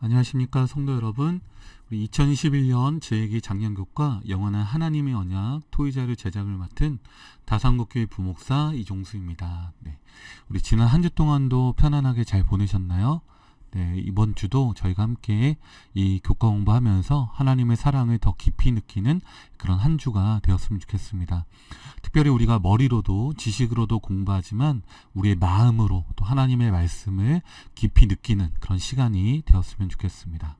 안녕하십니까 성도 여러분. 우리 2021년 제2기 작년교과 영원한 하나님의 언약 토의자료 제작을 맡은 다산국교회 부목사 이종수입니다. 네, 우리 지난 한 주 동안도 편안하게 잘 보내셨나요? 네, 이번 주도 저희가 함께 이 교과 공부하면서 하나님의 사랑을 더 깊이 느끼는 그런 한 주가 되었으면 좋겠습니다. 특별히 우리가 머리로도 지식으로도 공부하지만 우리의 마음으로 또 하나님의 말씀을 깊이 느끼는 그런 시간이 되었으면 좋겠습니다.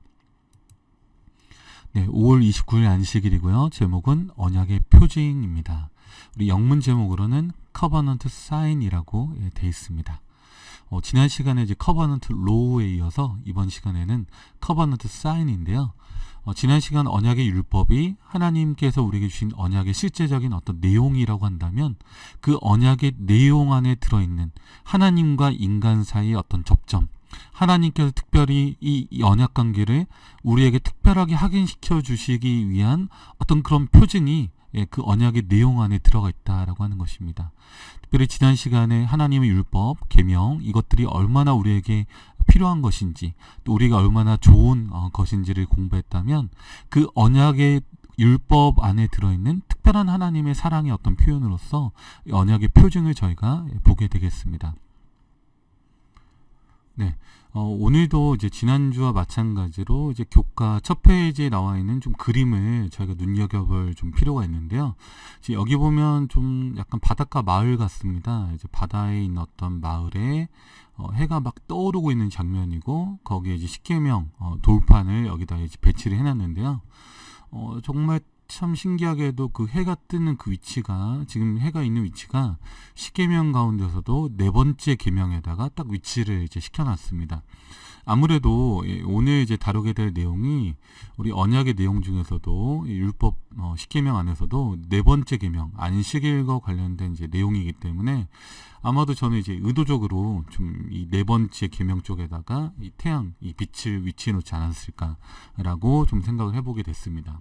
네, 5월 29일 안식일이고요. 제목은 언약의 표징입니다. 우리 영문 제목으로는 커버넌트 사인이라고 되어 있습니다. 지난 시간에 이제 커버넌트 로우에 이어서 이번 시간에는 커버넌트 사인인데요. 지난 시간 언약의 율법이 하나님께서 우리에게 주신 언약의 실제적인 어떤 내용이라고 한다면 그 언약의 내용 안에 들어있는 하나님과 인간 사이의 어떤 접점, 하나님께서 특별히 이 언약 관계를 우리에게 특별하게 확인시켜 주시기 위한 어떤 그런 표징이 그 언약의 내용 안에 들어가 있다라고 하는 것입니다. 특별히 지난 시간에 하나님의 율법, 계명 이것들이 얼마나 우리에게 필요한 것인지 또 우리가 얼마나 좋은 것인지를 공부했다면 그 언약의 율법 안에 들어있는 특별한 하나님의 사랑의 어떤 표현으로서 언약의 표징을 저희가 보게 되겠습니다. 네, 오늘도 이제 지난주와 마찬가지로 이제 교과 첫 페이지에 나와 있는 좀 그림을 저희가 눈여겨볼 좀 필요가 있는데요. 이제 여기 보면 좀 약간 바닷가 마을 같습니다. 이제 바다에 있는 어떤 마을에 해가 막 떠오르고 있는 장면이고 거기에 이제 십계명 돌판을 여기다 이제 배치를 해놨는데요. 정말 참 신기하게도 그 해가 뜨는 그 위치가 지금 해가 있는 위치가 십계명 가운데서도 네 번째 계명에다가 딱 위치를 이제 시켜놨습니다. 아무래도 오늘 이제 다루게 될 내용이 우리 언약의 내용 중에서도 율법 십계명 안에서도 네 번째 계명 안식일과 관련된 이제 내용이기 때문에 아마도 저는 이제 의도적으로 좀 이 네 번째 계명 쪽에다가 이 태양 이 빛을 위치해 놓지 않았을까라고 좀 생각을 해보게 됐습니다.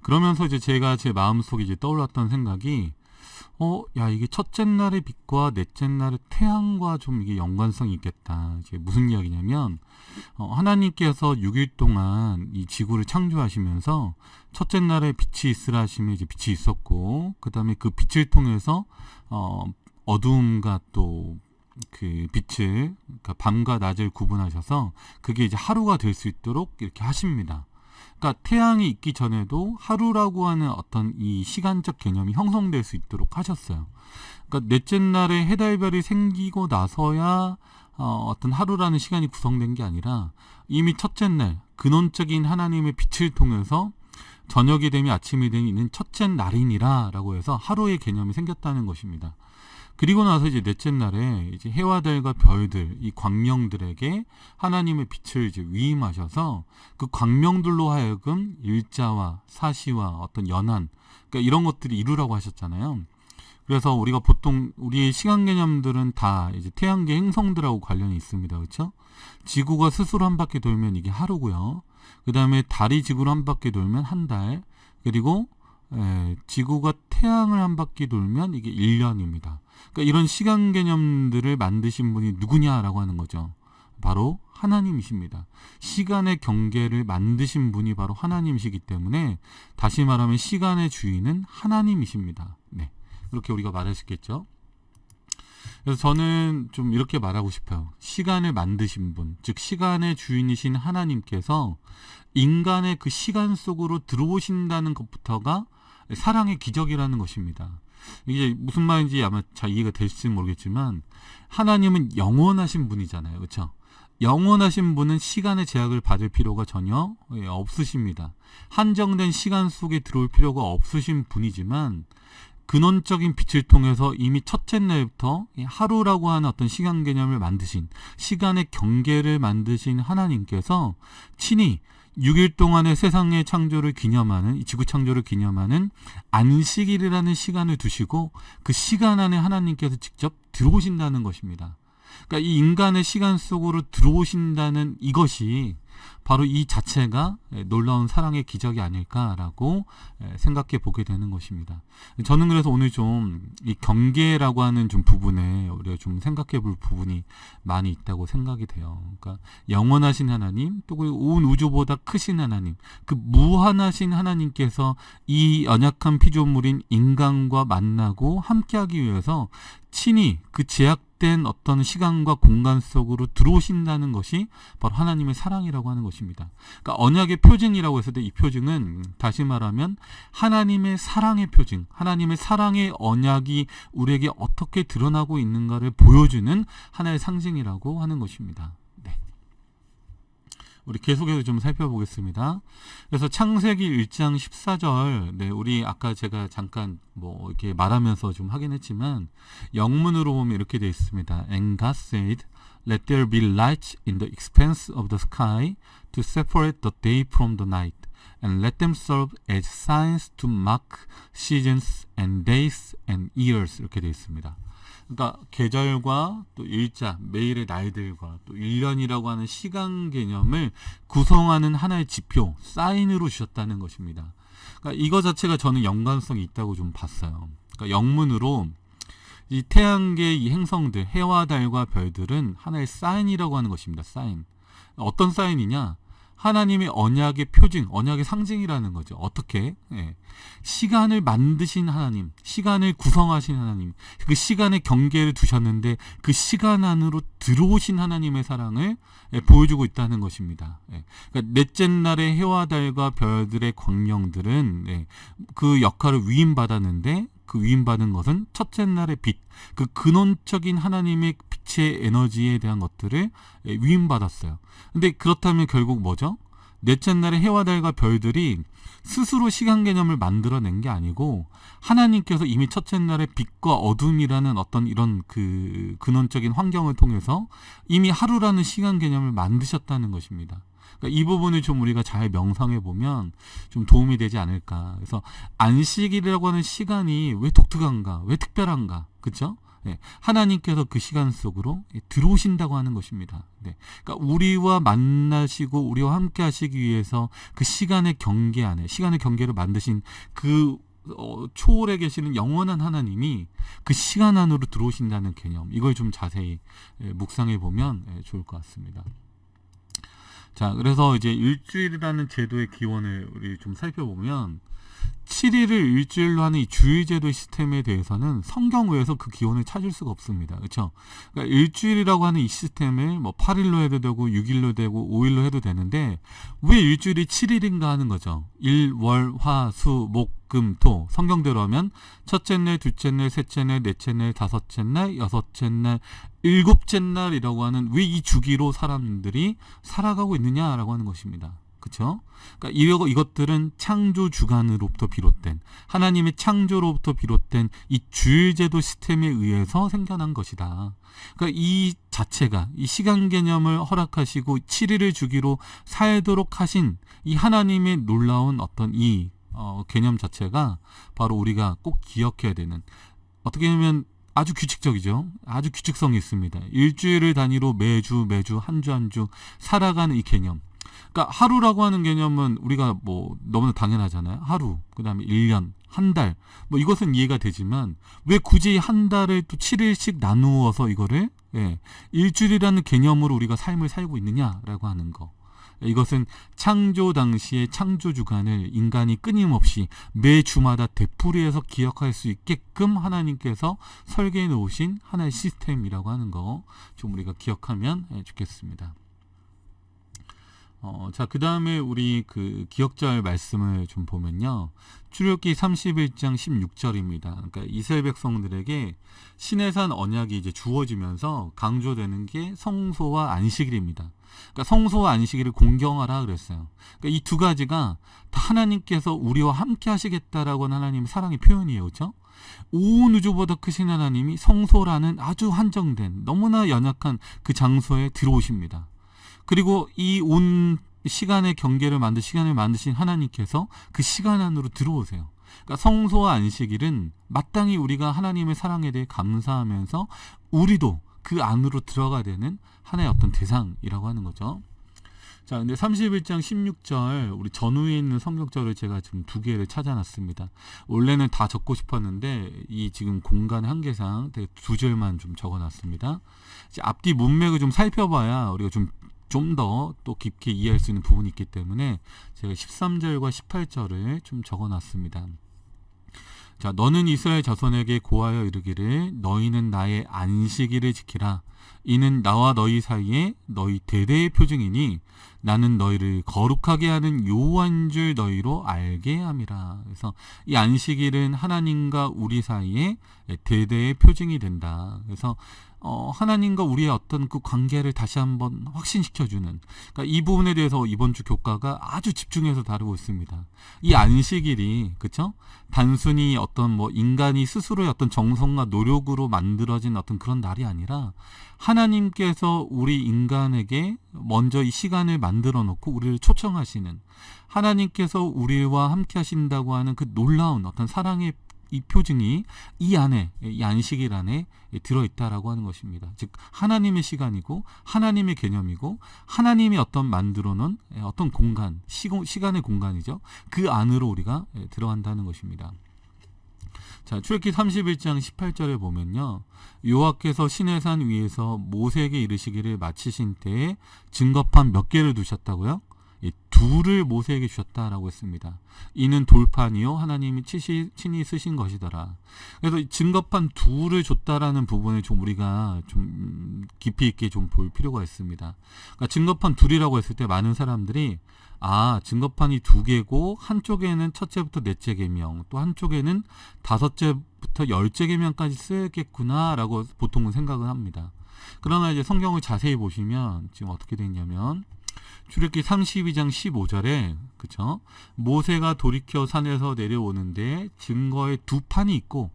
그러면서 이제 제가 제 마음속에 이제 떠올랐던 생각이 야, 이게 첫째 날의 빛과 넷째 날의 태양과 좀 이게 연관성이 있겠다. 이제 무슨 이야기냐면, 하나님께서 6일 동안 이 지구를 창조하시면서 첫째 날에 빛이 있으라 하시면 이제 빛이 있었고, 그 다음에 그 빛을 통해서, 어두움과 또 그 빛을, 그러니까 밤과 낮을 구분하셔서 그게 이제 하루가 될 수 있도록 이렇게 하십니다. 그러니까 태양이 있기 전에도 하루라고 하는 어떤 이 시간적 개념이 형성될 수 있도록 하셨어요. 그러니까 넷째 날에 해달별이 생기고 나서야 어떤 하루라는 시간이 구성된 게 아니라 이미 첫째 날 근원적인 하나님의 빛을 통해서 저녁이 되면 아침이 되면 있는 첫째 날이니라 라고 해서 하루의 개념이 생겼다는 것입니다. 그리고 나서 이제 넷째 날에 이제 해와 달과 별들, 이 광명들에게 하나님의 빛을 이제 위임하셔서 그 광명들로 하여금 일자와 사시와 어떤 연한, 그러니까 이런 것들이 이루라고 하셨잖아요. 그래서 우리가 보통 우리의 시간 개념들은 다 이제 태양계 행성들하고 관련이 있습니다. 그렇죠? 지구가 스스로 한 바퀴 돌면 이게 하루고요. 그 다음에 달이 지구를 한 바퀴 돌면 한 달, 그리고 지구가 태양을 한 바퀴 돌면 이게 1년입니다. 그러니까 이런 시간 개념들을 만드신 분이 누구냐라고 하는 거죠. 바로 하나님이십니다. 시간의 경계를 만드신 분이 바로 하나님이시기 때문에 다시 말하면 시간의 주인은 하나님이십니다. 네, 그렇게 우리가 말할 수 있겠죠. 그래서 저는 좀 이렇게 말하고 싶어요. 시간을 만드신 분, 즉 시간의 주인이신 하나님께서 인간의 그 시간 속으로 들어오신다는 것부터가 사랑의 기적이라는 것입니다. 이게 무슨 말인지 아마 잘 이해가 될지 모르겠지만 하나님은 영원하신 분이잖아요. 그렇죠? 영원하신 분은 시간의 제약을 받을 필요가 전혀 없으십니다. 한정된 시간 속에 들어올 필요가 없으신 분이지만 근원적인 빛을 통해서 이미 첫째 날부터 하루라고 하는 어떤 시간 개념을 만드신, 시간의 경계를 만드신 하나님께서 친히 6일 동안의 세상의 창조를 기념하는, 이 지구 창조를 기념하는 안식일이라는 시간을 두시고 그 시간 안에 하나님께서 직접 들어오신다는 것입니다. 그러니까 이 인간의 시간 속으로 들어오신다는 이것이 바로 이 자체가 놀라운 사랑의 기적이 아닐까라고 생각해 보게 되는 것입니다. 저는 그래서 오늘 좀 이 경계라고 하는 좀 부분에 우리가 좀 생각해 볼 부분이 많이 있다고 생각이 돼요. 그러니까 영원하신 하나님, 또 그 온 우주보다 크신 하나님, 그 무한하신 하나님께서 이 연약한 피조물인 인간과 만나고 함께하기 위해서 친히 그 제약된 어떤 시간과 공간 속으로 들어오신다는 것이 바로 하나님의 사랑이라고 하는 것입니다. 그러니까 언약의 표징이라고 했을 때 이 표징은 다시 말하면 하나님의 사랑의 표징, 하나님의 사랑의 언약이 우리에게 어떻게 드러나고 있는가를 보여주는 하나의 상징이라고 하는 것입니다. 네. 우리 계속해서 좀 살펴보겠습니다. 그래서 창세기 1장 14절, 네, 우리 아까 제가 잠깐 뭐 이렇게 말하면서 좀 하긴 했지만 영문으로 보면 이렇게 되어 있습니다. And God said, Let there be light in the expanse of the sky to separate the day from the night, and let them serve as signs to mark seasons and days and years. 이렇게 되어 있습니다. 그러니까 계절과 또 일자, 매일의 날들과 또 1년이라고 하는 시간 개념을 구성하는 하나의 지표, 사인으로 주셨다는 것입니다. 그러니까 이거 자체가 저는 연관성이 있다고 좀 봤어요. 그러니까 영문으로 이 태양계 이 행성들, 해와 달과 별들은 하나의 사인이라고 하는 것입니다. 사인. 어떤 사인이냐? 하나님의 언약의 표징, 언약의 상징이라는 거죠. 어떻게? 예. 시간을 만드신 하나님, 시간을 구성하신 하나님, 그 시간의 경계를 두셨는데 그 시간 안으로 들어오신 하나님의 사랑을 보여주고 있다는 것입니다. 예. 그러니까 넷째 날의 해와 달과 별들의 광명들은 그 역할을 위임받았는데 그 위임받은 것은 첫째 날의 빛, 그 근원적인 하나님의 빛의 에너지에 대한 것들을 위임받았어요. 근데 그렇다면 결국 뭐죠? 넷째 날의 해와 달과 별들이 스스로 시간 개념을 만들어낸 게 아니고 하나님께서 이미 첫째 날의 빛과 어둠이라는 어떤 이런 그 근원적인 환경을 통해서 이미 하루라는 시간 개념을 만드셨다는 것입니다. 그러니까 이 부분을 좀 우리가 잘 명상해 보면 좀 도움이 되지 않을까. 그래서 안식일이라고 하는 시간이 왜 독특한가, 왜 특별한가, 그렇죠? 네, 하나님께서 그 시간 속으로 들어오신다고 하는 것입니다. 네, 그러니까 우리와 만나시고 우리와 함께 하시기 위해서 그 시간의 경계 안에, 시간의 경계를 만드신 그 초월에 계시는 영원한 하나님이 그 시간 안으로 들어오신다는 개념, 이걸 좀 자세히 묵상해 보면 좋을 것 같습니다. 자, 그래서 이제 일주일이라는 제도의 기원을 우리 좀 살펴보면 7일을 일주일로 하는 이 주일제도 시스템에 대해서는 성경 외에서 그 기원을 찾을 수가 없습니다. 그렇죠? 그러니까 일주일이라고 하는 이 시스템을 뭐 8일로 해도 되고 6일로 되고 5일로 해도 되는데 왜 일주일이 7일인가 하는 거죠. 일, 월, 화, 수, 목, 금, 토. 성경대로 하면 첫째 날, 둘째 날, 셋째 날, 넷째 날, 다섯째 날, 여섯째 날, 일곱째 날이라고 하는 왜 이 주기로 사람들이 살아가고 있느냐라고 하는 것입니다. 그렇죠? 그러니까 이것들은 창조 주간으로부터 비롯된 하나님의 창조로부터 비롯된 이 주일제도 시스템에 의해서 생겨난 것이다. 그러니까 이 자체가 이 시간 개념을 허락하시고 7일을 주기로 살도록 하신 이 하나님의 놀라운 어떤 이 개념 자체가 바로 우리가 꼭 기억해야 되는, 어떻게 보면 아주 규칙적이죠. 아주 규칙성이 있습니다. 일주일을 단위로 매주 한 주 한 주 살아가는 이 개념. 그러니까 하루라고 하는 개념은 우리가 뭐 너무나 당연하잖아요. 하루, 그 다음에 1년, 한 달, 뭐 이것은 이해가 되지만 왜 굳이 한 달을 또 7일씩 나누어서 이거를 일주일이라는 개념으로 우리가 삶을 살고 있느냐라고 하는 거. 이것은 창조 당시의 창조 주간을 인간이 끊임없이 매 주마다 되풀이해서 기억할 수 있게끔 하나님께서 설계해 놓으신 하나의 시스템이라고 하는 거 좀 우리가 기억하면 좋겠습니다. 자, 그 다음에 우리 그 기억자의 말씀을 좀 보면요. 출애굽기 31장 16절입니다. 그러니까 이스라엘 백성들에게 시내산 언약이 이제 주어지면서 강조되는 게 성소와 안식일입니다. 그러니까 성소와 안식일을 공경하라 그랬어요. 그러니까 이 두 가지가 다 하나님께서 우리와 함께 하시겠다라고 하는 하나님의 사랑의 표현이에요. 그렇죠? 온 우주보다 크신 하나님이 성소라는 아주 한정된 너무나 연약한 그 장소에 들어오십니다. 그리고 이 온 시간의 경계를 시간을 만드신 하나님께서 그 시간 안으로 들어오세요. 그러니까 성소와 안식일은 마땅히 우리가 하나님의 사랑에 대해 감사하면서 우리도 그 안으로 들어가야 되는 하나의 어떤 대상이라고 하는 거죠. 자, 근데 31장 16절 우리 전후에 있는 성경절을 제가 지금 두 개를 찾아놨습니다. 원래는 다 적고 싶었는데 이 지금 공간 한계상 두 절만 좀 적어놨습니다. 이제 앞뒤 문맥을 좀 살펴봐야 우리가 좀 더 또 깊게 이해할 수 있는 부분이 있기 때문에 제가 13절과 18절을 좀 적어놨습니다. 자, 너는 이스라엘 자손에게 고하여 이르기를 너희는 나의 안식일을 지키라. 이는 나와 너희 사이에 너희 대대의 표징이니 나는 너희를 거룩하게 하는 여호와인 줄 너희로 알게 함이라. 그래서 이 안식일은 하나님과 우리 사이에 대대의 표징이 된다. 그래서 하나님과 우리의 어떤 그 관계를 다시 한번 확신시켜주는, 그러니까 이 부분에 대해서 이번 주 교과가 아주 집중해서 다루고 있습니다. 이 안식일이, 그쵸? 단순히 어떤 뭐 인간이 스스로의 어떤 정성과 노력으로 만들어진 어떤 그런 날이 아니라 하나님께서 우리 인간에게 먼저 이 시간을 만들어 놓고 우리를 초청하시는, 하나님께서 우리와 함께 하신다고 하는 그 놀라운 어떤 사랑의 이 표징이 이 안에, 이 안식일 안에 들어있다라고 하는 것입니다. 즉 하나님의 시간이고 하나님의 개념이고 하나님이 어떤 만들어 놓은 어떤 공간, 시간의 공간이죠. 그 안으로 우리가 들어간다는 것입니다. 자, 출애굽기 31장 18절에 보면요, 여호와께서 시내산 위에서 모세에게 이르시기를 마치신 때에 증거판 몇 개를 두셨다고요? 둘을 모세에게 주셨다라고 했습니다. 이는 돌판이요 하나님이 친히 쓰신 것이더라. 그래서 증거판 둘을 줬다라는 부분을 좀 우리가 좀 깊이 있게 좀 볼 필요가 있습니다. 그러니까 증거판 둘이라고 했을 때 많은 사람들이 증거판이 두 개고 한쪽에는 첫째부터 넷째 계명, 또 한쪽에는 다섯째부터 열째 계명까지 쓰겠구나라고 보통은 생각을 합니다. 그러나 이제 성경을 자세히 보시면 지금 어떻게 되어 있냐면 출애굽기 32장 15절에 그쵸? 모세가 돌이켜 산에서 내려오는데 증거에 두 판이 있고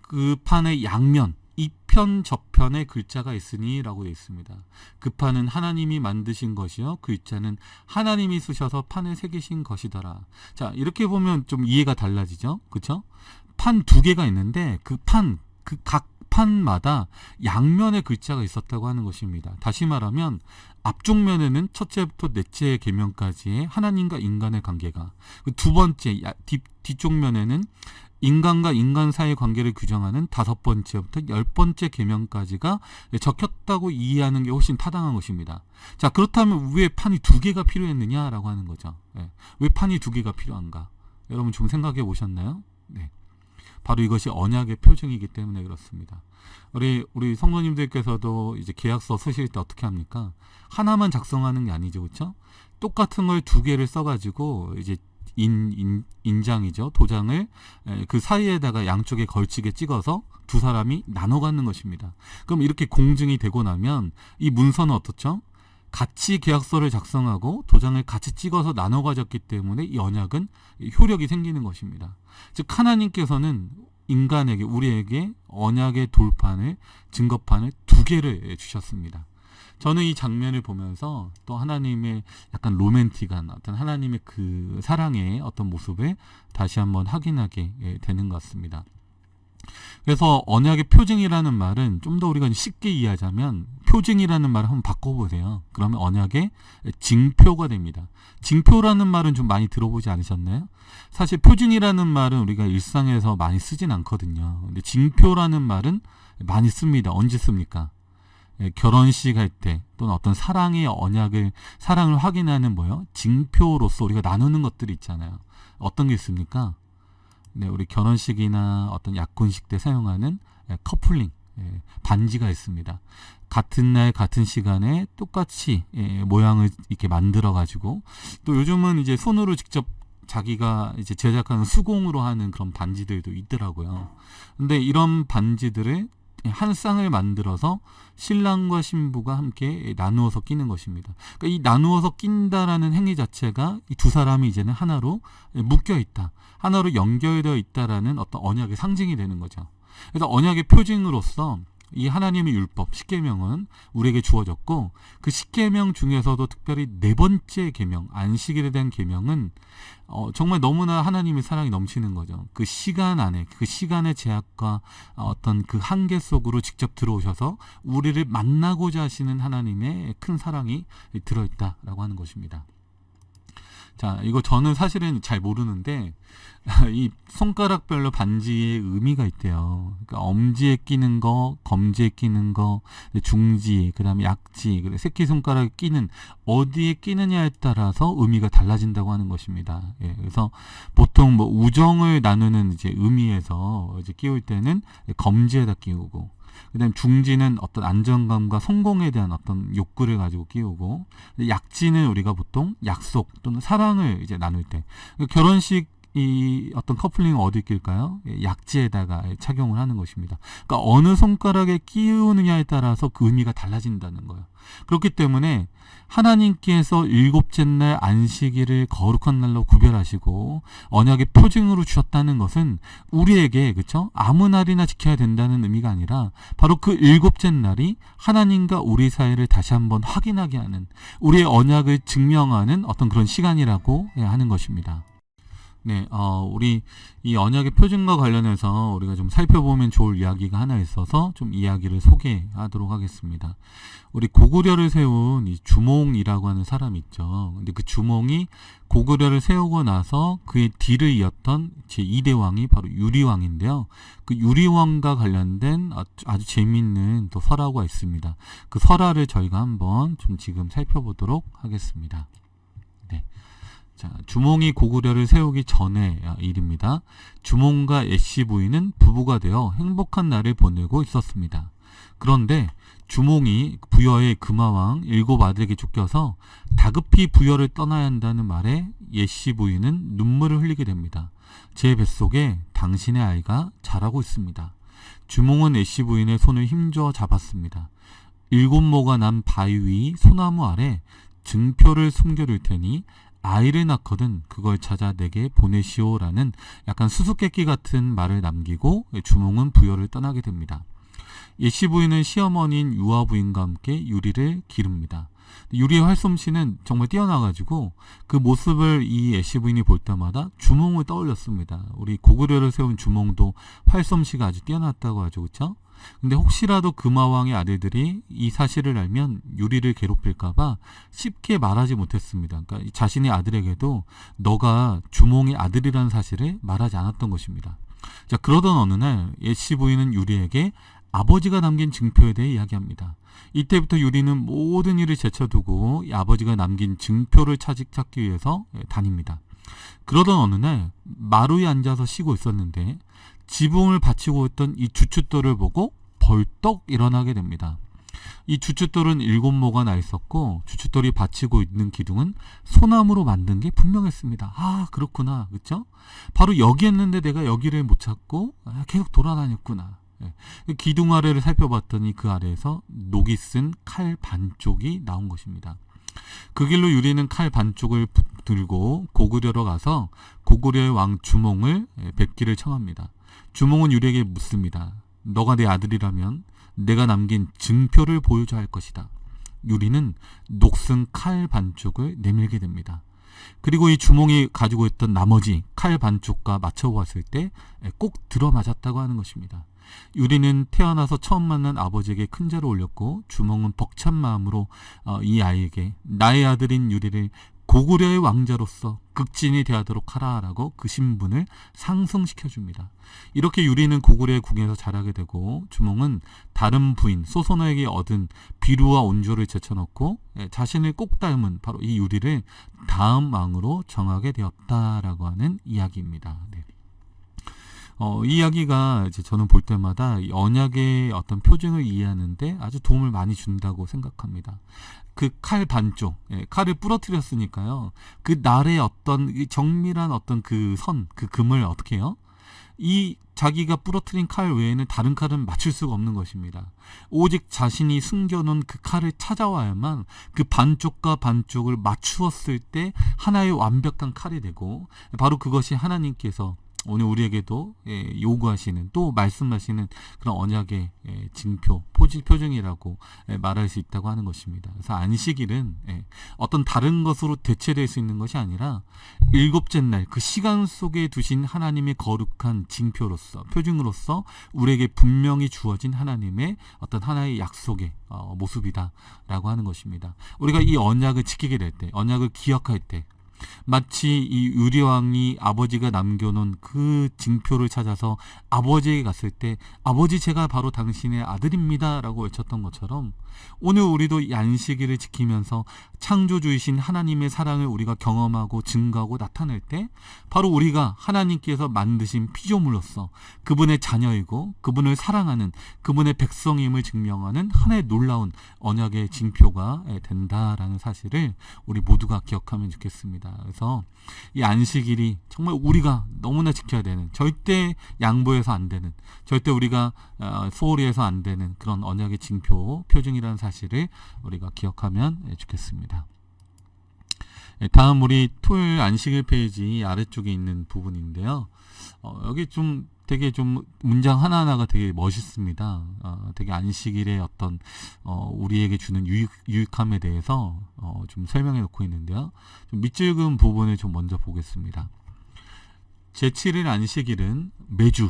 그 판의 양면 이편 저편에 글자가 있으니 라고 되어 있습니다. 그 판은 하나님이 만드신 것이요 글자는 하나님이 쓰셔서 판에 새기신 것이더라. 자, 이렇게 보면 좀 이해가 달라지죠. 그쵸? 판 두 개가 있는데 그 각 판마다 양면의 글자가 있었다고 하는 것입니다. 다시 말하면 앞쪽 면에는 첫째부터 넷째 계명까지의 하나님과 인간의 관계가, 두 번째 뒤쪽 면에는 인간과 인간 사이의 관계를 규정하는 다섯 번째부터 열 번째 계명까지가 적혔다고 이해하는 게 훨씬 타당한 것입니다. 자, 그렇다면 왜 판이 두 개가 필요했느냐라고 하는 거죠. 왜 판이 두 개가 필요한가? 여러분 좀 생각해 보셨나요? 네. 바로 이것이 언약의 표징이기 때문에 그렇습니다. 우리 성도님들께서도 이제 계약서 쓰실 때 어떻게 합니까? 하나만 작성하는 게 아니죠, 그렇죠? 똑같은 걸 두 개를 써가지고 이제 인장이죠, 도장을 그 사이에다가 양쪽에 걸치게 찍어서 두 사람이 나눠 갖는 것입니다. 그럼 이렇게 공증이 되고 나면 이 문서는 어떻죠? 같이 계약서를 작성하고 도장을 같이 찍어서 나눠 가졌기 때문에 이 언약은 효력이 생기는 것입니다. 즉 하나님께서는 인간에게, 우리에게 언약의 돌판을, 증거판을 두 개를 주셨습니다. 저는 이 장면을 보면서 또 하나님의 약간 로맨틱한 어떤 하나님의 그 사랑의 어떤 모습을 다시 한번 확인하게 되는 것 같습니다. 그래서 언약의 표징이라는 말은 좀 더 우리가 쉽게 이해하자면 표징이라는 말을 한번 바꿔보세요. 그러면 언약의 징표가 됩니다. 징표라는 말은 좀 많이 들어보지 않으셨나요? 사실 표징이라는 말은 우리가 일상에서 많이 쓰진 않거든요. 근데 징표라는 말은 많이 씁니다. 언제 씁니까? 결혼식 할 때 또는 어떤 사랑의 사랑을 확인하는 뭐요? 징표로서 우리가 나누는 것들이 있잖아요. 어떤 게 있습니까? 네, 우리 결혼식이나 어떤 약혼식 때 사용하는 커플링, 반지가 있습니다. 같은 날 같은 시간에 똑같이 모양을 이렇게 만들어 가지고, 또 요즘은 이제 손으로 직접 자기가 이제 제작하는 수공으로 하는 그런 반지들도 있더라고요. 근데 이런 반지들을 한 쌍을 만들어서 신랑과 신부가 함께 나누어서 끼는 것입니다. 그러니까 이 나누어서 낀다라는 행위 자체가 이 두 사람이 이제는 하나로 묶여 있다, 하나로 연결되어 있다라는 어떤 언약의 상징이 되는 거죠. 그래서 언약의 표징으로서 이 하나님의 율법, 십계명은 우리에게 주어졌고, 그 십계명 중에서도 특별히 네 번째 계명, 안식일에 대한 계명은 정말 너무나 하나님의 사랑이 넘치는 거죠. 그 시간 안에, 그 시간의 제약과 어떤 그 한계 속으로 직접 들어오셔서 우리를 만나고자 하시는 하나님의 큰 사랑이 들어있다라고 하는 것입니다. 자, 이거 저는 사실은 잘 모르는데 이 손가락별로 반지의 의미가 있대요. 그러니까 엄지에 끼는 거, 검지에 끼는 거, 중지, 그다음에 약지, 그리고 새끼손가락에 끼는 어디에 끼느냐에 따라서 의미가 달라진다고 하는 것입니다. 예, 그래서 보통 뭐 우정을 나누는 이제 의미에서 이제 끼울 때는 검지에다 끼우고, 그다음 중지는 어떤 안정감과 성공에 대한 어떤 욕구를 가지고 끼우고, 약지는 우리가 보통 약속 또는 사랑을 이제 나눌 때, 결혼식 이 어떤 커플링은 어디 낄까요? 약지에다가 착용을 하는 것입니다. 그러니까 어느 손가락에 끼우느냐에 따라서 그 의미가 달라진다는 거예요. 그렇기 때문에 하나님께서 일곱째 날 안식일을 거룩한 날로 구별하시고 언약의 표징으로 주셨다는 것은 우리에게, 그렇죠? 아무 날이나 지켜야 된다는 의미가 아니라 바로 그 일곱째 날이 하나님과 우리 사이를 다시 한번 확인하게 하는, 우리의 언약을 증명하는 어떤 그런 시간이라고 하는 것입니다. 네, 우리 이 언약의 표준과 관련해서 우리가 좀 살펴보면 좋을 이야기가 하나 있어서 좀 이야기를 소개하도록 하겠습니다. 우리 고구려를 세운 이 주몽이라고 하는 사람이 있죠. 근데 그 주몽이 고구려를 세우고 나서 그의 뒤를 이었던 제2대 왕이 바로 유리왕인데요. 그 유리왕과 관련된 아주 재미있는 또 설화가 있습니다. 그 설화를 저희가 한번 좀 지금 살펴보도록 하겠습니다. 네. 자, 주몽이 고구려를 세우기 전의 일입니다. 주몽과 애씨 부인은 부부가 되어 행복한 날을 보내고 있었습니다. 그런데 주몽이 부여의 금화왕 7 아들에게 쫓겨서 다급히 부여를 떠나야 한다는 말에 애씨 부인은 눈물을 흘리게 됩니다. 제 뱃속에 당신의 아이가 자라고 있습니다. 주몽은 애씨 부인의 손을 힘줘 잡았습니다. 7모가 난 바위 위 소나무 아래 증표를 숨겨둘 테니 아이를 낳거든 그걸 찾아 내게 보내시오라는 약간 수수께끼 같은 말을 남기고 주몽은 부여를 떠나게 됩니다. 애씨 부인은 시어머니인 유아 부인과 함께 유리를 기릅니다. 유리의 활솜씨는 정말 뛰어나가지고 그 모습을 이 애씨 부인이 볼 때마다 주몽을 떠올렸습니다. 우리 고구려를 세운 주몽도 활솜씨가 아주 뛰어났다고 하죠, 그렇죠? 근데 혹시라도 금화왕의 아들들이 이 사실을 알면 유리를 괴롭힐까봐 쉽게 말하지 못했습니다. 그러니까 자신의 아들에게도 너가 주몽의 아들이라는 사실을 말하지 않았던 것입니다. 자, 그러던 어느 날 애씨 부인은 유리에게 아버지가 남긴 증표에 대해 이야기합니다. 이때부터 유리는 모든 일을 제쳐두고 이 아버지가 남긴 증표를 찾기 위해서 다닙니다. 그러던 어느 날 마루에 앉아서 쉬고 있었는데 지붕을 받치고 있던 이 주춧돌을 보고 벌떡 일어나게 됩니다. 이 주춧돌은 7모가 나 있었고 주춧돌이 받치고 있는 기둥은 소나무로 만든 게 분명했습니다. 아, 그렇구나, 그렇죠? 바로 여기였는데 내가 여기를 못 찾고 계속 돌아다녔구나. 기둥 아래를 살펴봤더니 그 아래에서 녹이 쓴 칼 반쪽이 나온 것입니다. 그 길로 유리는 칼 반쪽을 들고 고구려로 가서 고구려의 왕 주몽을 뵙기를 청합니다. 주몽은 유리에게 묻습니다. 너가 내 아들이라면 내가 남긴 증표를 보여줘야 할 것이다. 유리는 녹슨 칼 반쪽을 내밀게 됩니다. 그리고 이 주몽이 가지고 있던 나머지 칼 반쪽과 맞춰보았을 때 꼭 들어맞았다고 하는 것입니다. 유리는 태어나서 처음 만난 아버지에게 큰 절을 올렸고 주몽은 벅찬 마음으로 이 아이에게 나의 아들인 유리를 고구려의 왕자로서 극진히 대하도록 하라라고 그 신분을 상승시켜줍니다. 이렇게 유리는 고구려의 궁에서 자라게 되고 주몽은 다른 부인 소선호에게 얻은 비루와 온조를 제쳐놓고 자신을 꼭 닮은 바로 이 유리를 다음 왕으로 정하게 되었다라고 하는 이야기입니다. 네. 이 이야기가 이제 저는 볼 때마다 이 언약의 어떤 표징을 이해하는데 아주 도움을 많이 준다고 생각합니다. 그 칼 반쪽, 칼을 부러뜨렸으니까요. 그 날의 어떤 정밀한 어떤 그 선, 그 금을 어떻게 해요? 이 자기가 부러뜨린 칼 외에는 다른 칼은 맞출 수가 없는 것입니다. 오직 자신이 숨겨놓은 그 칼을 찾아와야만 그 반쪽과 반쪽을 맞추었을 때 하나의 완벽한 칼이 되고 바로 그것이 하나님께서 오늘 우리에게도 요구하시는 또 말씀하시는 그런 언약의 징표, 표징이라고 말할 수 있다고 하는 것입니다. 그래서 안식일은 어떤 다른 것으로 대체될 수 있는 것이 아니라 일곱째 날 그 시간 속에 두신 하나님의 거룩한 징표로서 표징으로서 우리에게 분명히 주어진 하나님의 어떤 하나의 약속의 모습이다라고 하는 것입니다. 우리가 이 언약을 지키게 될 때, 언약을 기억할 때 마치 이 유리왕이 아버지가 남겨놓은 그 징표를 찾아서 아버지에게 갔을 때 아버지 제가 바로 당신의 아들입니다 라고 외쳤던 것처럼 오늘 우리도 이 안식일을 지키면서 창조주이신 하나님의 사랑을 우리가 경험하고 증거하고 나타낼 때 바로 우리가 하나님께서 만드신 피조물로서 그분의 자녀이고 그분을 사랑하는 그분의 백성임을 증명하는 하나의 놀라운 언약의 징표가 된다라는 사실을 우리 모두가 기억하면 좋겠습니다. 그래서 이 안식일이 정말 우리가 너무나 지켜야 되는, 절대 양보해서 안 되는, 절대 우리가 소홀히 해서 안 되는 그런 언약의 징표, 표징이라는 사실을 우리가 기억하면 좋겠습니다. 다음 우리 토요일 안식일 페이지 아래쪽에 있는 부분인데요. 여기 좀 되게 좀 문장 하나하나가 되게 멋있습니다. 되게 안식일의 어떤 우리에게 주는 유익함에 대해서 좀 설명해 놓고 있는데요. 좀 밑줄금 부분을 좀 먼저 보겠습니다. 제7일 안식일은 매주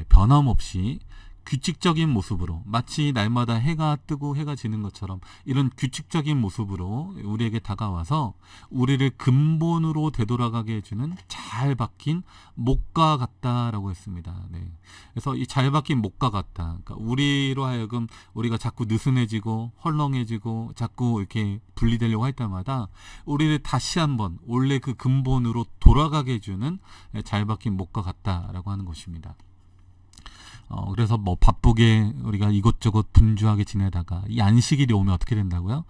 변함없이 규칙적인 모습으로, 마치 날마다 해가 뜨고 해가 지는 것처럼 이런 규칙적인 모습으로 우리에게 다가와서 우리를 근본으로 되돌아가게 해주는 잘 박힌 목과 같다라고 했습니다. 그래서 이 잘 박힌 목과 같다. 그러니까 우리로 하여금 우리가 자꾸 느슨해지고 헐렁해지고 자꾸 이렇게 분리되려고 할 때마다 우리를 다시 한번 원래 그 근본으로 돌아가게 해주는 잘 박힌 목과 같다라고 하는 것입니다. 그래서 뭐 바쁘게 우리가 이곳저곳 분주하게 지내다가 이 안식일이 오면 어떻게 된다고요?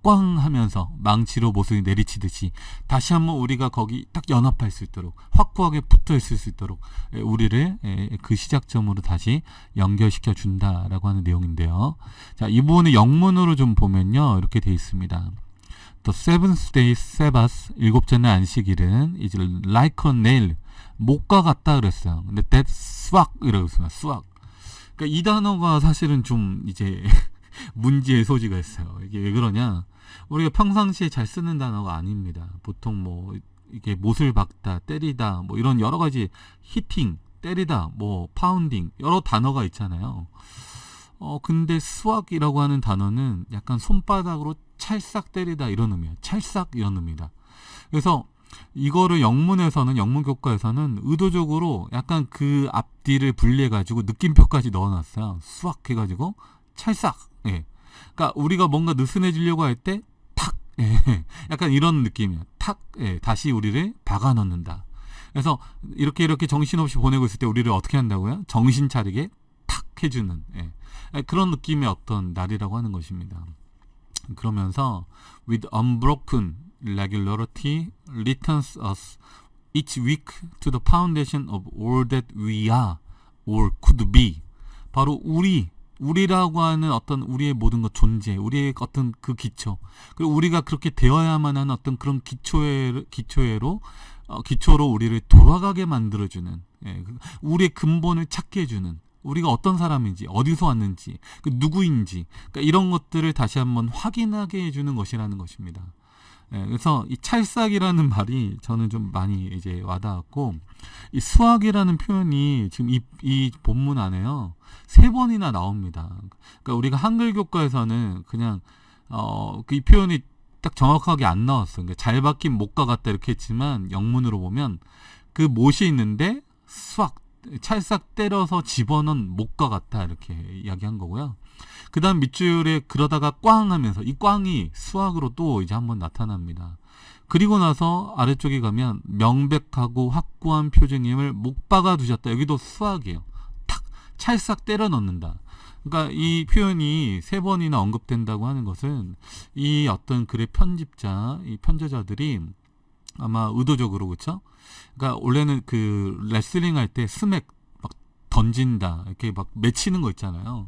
꽝 하면서 망치로 못을 내리치듯이 다시 한번 우리가 거기 딱 연합할 수 있도록 확고하게 붙어 있을 수 있도록 우리를 그 시작점으로 다시 연결시켜 준다라고 하는 내용인데요. 자, 이 부분을 영문으로 좀 보면요, 이렇게 되어 있습니다. The seventh day Sabbath, 일곱째 날 안식일은 is like a nail, 목과 같다 그랬어요. 근데 that swag 이라고 했습니다. swag. 그러니까 이 단어가 사실은 좀 이제 문제의 소지가 있어요. 이게 왜 그러냐? 우리가 평상시에 잘 쓰는 단어가 아닙니다. 보통 뭐 이게 못을 박다, 때리다, 뭐 이런 여러 가지 히팅, 때리다, 뭐 파운딩 여러 단어가 있잖아요. 근데 swag이라고 하는 단어는 약간 손바닥으로 찰싹 때리다 이런 의미예요. 찰싹 이런 의미다. 그래서 이거를 영문에서는, 영문 교과에서는 의도적으로 약간 그 앞뒤를 분리해가지고 느낌표까지 넣어놨어요. 수학 해가지고 찰싹. 그러니까 우리가 뭔가 느슨해지려고 할 때 탁. 약간 이런 느낌이에요. 탁. 다시 우리를 박아 넣는다. 그래서 이렇게 정신없이 보내고 있을 때 우리를 어떻게 한다고요? 정신 차리게 탁 해주는 그런 느낌의 어떤 날이라고 하는 것입니다. 그러면서 with unbroken regularity returns us each week to the foundation of all that we are or could be. 바로 우리라고 하는 어떤 우리의 모든 것 존재, 우리의 어떤 그 기초, 그리고 우리가 그렇게 되어야만 하는 어떤 그런 기초로 우리를 돌아가게 만들어주는, 우리의 근본을 찾게 해주는, 우리가 어떤 사람인지, 어디서 왔는지, 누구인지, 그러니까 이런 것들을 다시 한번 확인하게 해주는 것이라는 것입니다. 그래서 이 찰싹이라는 말이 저는 좀 많이 이제 와닿았고, 이 수학이라는 표현이 지금 이 본문 안에요 3번이나 나옵니다. 그러니까 우리가 한글 교과에서는 그냥 이 표현이 딱 정확하게 안 나왔어요. 그러니까 잘 박힌 목과 같다 이렇게 했지만 영문으로 보면 그 못이 있는데 수학, 찰싹 때려서 집어넣은 목과 같다 이렇게 이야기한 거고요. 그 다음 밑줄에 그러다가 꽝 하면서 이 꽝이 수학으로 또 이제 한번 나타납니다. 그리고 나서 아래쪽에 가면 명백하고 확고한 표징임을 못 박아 두셨다. 여기도 수학이에요. 탁 찰싹 때려 넣는다. 그러니까 이 표현이 3번이나 언급된다고 하는 것은 이 어떤 글의 이 편저자들이 아마 의도적으로, 그렇죠? 그러니까 원래는 그 레슬링 할 때 스맥 막 던진다 이렇게 막 맺히는 거 있잖아요.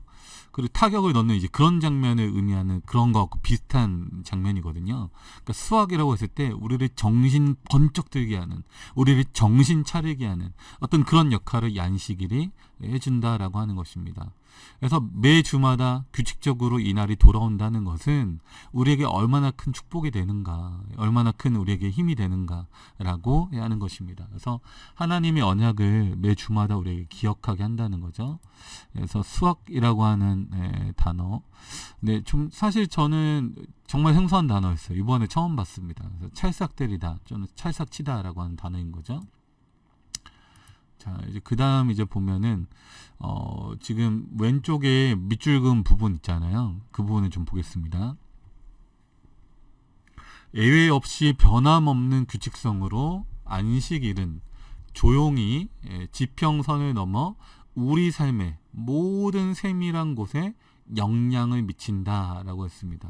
그리고 타격을 넣는 이제 그런 장면을 의미하는 그런 거하고 비슷한 장면이거든요. 그러니까 수학이라고 했을 때 우리를 정신 번쩍 들게 하는, 우리를 정신 차리게 하는 어떤 그런 역할을 이 안식일이 해준다라고 하는 것입니다. 그래서 매 주마다 규칙적으로 이 날이 돌아온다는 것은 우리에게 얼마나 큰 축복이 되는가, 얼마나 큰 우리에게 힘이 되는가라고 하는 것입니다. 그래서 하나님의 언약을 매 주마다 우리에게 기억하게 한다는 거죠. 그래서 수학이라고 하는 단어, 네, 좀 사실 저는 정말 생소한 단어였어요. 이번에 처음 봤습니다. 그래서 찰싹 때리다, 저는 찰싹 치다라고 하는 단어인 거죠. 자, 이제 그 다음 이제 보면은, 지금 왼쪽에 밑줄 그은 부분 있잖아요. 그 부분을 좀 보겠습니다. 예외 없이 변함없는 규칙성으로 안식일은 조용히 지평선을 넘어 우리 삶의 모든 세밀한 곳에 영향을 미친다라고 했습니다.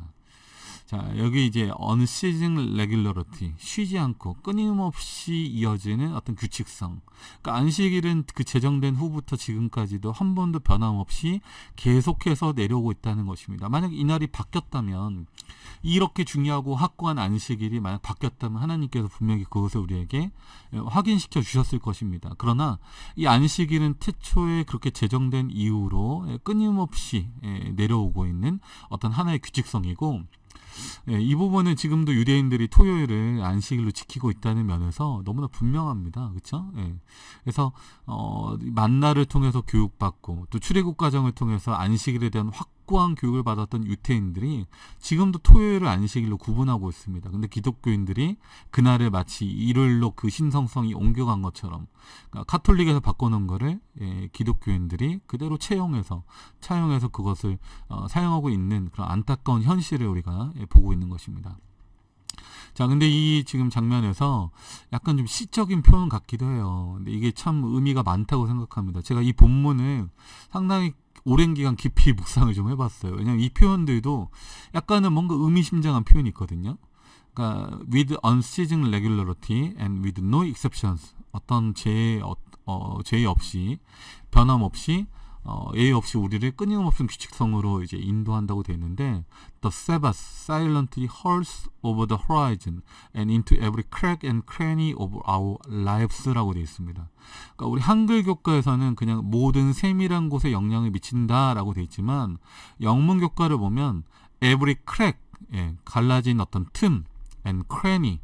자, 여기 이제 unceasing regularity, 쉬지 않고 끊임없이 이어지는 어떤 규칙성. 그러니까 안식일은 그 제정된 후부터 지금까지도 한 번도 변함없이 계속해서 내려오고 있다는 것입니다. 만약 이날이 바뀌었다면, 이렇게 중요하고 확고한 안식일이 만약 바뀌었다면 하나님께서 분명히 그것을 우리에게 확인시켜 주셨을 것입니다. 그러나 이 안식일은 태초에 그렇게 제정된 이후로 끊임없이 내려오고 있는 어떤 하나의 규칙성이고, 이 부분은 지금도 유대인들이 토요일을 안식일로 지키고 있다는 면에서 너무나 분명합니다. 그렇죠? 그래서 만나를 통해서 교육받고 또 출애굽 과정을 통해서 안식일에 대한 확고한 교육을 받았던 유대인들이 지금도 토요일을 안식일로 구분하고 있습니다. 근데 기독교인들이 그날을 마치 일요일로 그 신성성이 옮겨간 것처럼, 그러니까 카톨릭에서 바꿔놓은 거를 기독교인들이 그대로 차용해서 그것을 사용하고 있는 그런 안타까운 현실을 우리가 보고 있는 것입니다. 자, 근데 이 지금 장면에서 약간 좀 시적인 표현 같기도 해요. 근데 이게 참 의미가 많다고 생각합니다. 제가 이 본문을 상당히 오랜 기간 깊이 묵상을 좀 해봤어요. 왜냐하면 이 표현들도 약간은 뭔가 의미심장한 표현이 있거든요. 그러니까 with unceasing regularity and with no exceptions, 어떤 죄 없이, 변함없이, 예의 없이 우리를 끊임없는 규칙성으로 이제 인도한다고 되어 있는데, the Sabbath silently hurls over the horizon and into every crack and cranny of our lives라고 되어 있습니다. 그러니까 우리 한글 교과에서는 그냥 모든 세밀한 곳에 영향을 미친다라고 되어 있지만, 영문 교과를 보면 every crack, 갈라진 어떤 틈, and cranny,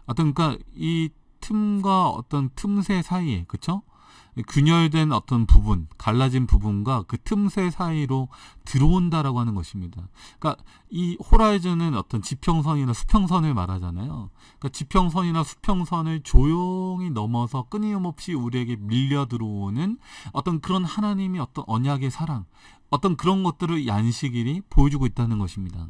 그러니까 이 틈과 어떤 틈새 사이에, 그쵸? 균열된 어떤 부분, 갈라진 부분과 그 틈새 사이로 들어온다라고 하는 것입니다. 그러니까 이 호라이즌은 어떤 지평선이나 수평선을 말하잖아요. 그러니까 지평선이나 수평선을 조용히 넘어서 끊임없이 우리에게 밀려 들어오는 어떤 그런 하나님의 어떤 언약의 사랑, 어떤 그런 것들을 이 안식일이 보여주고 있다는 것입니다.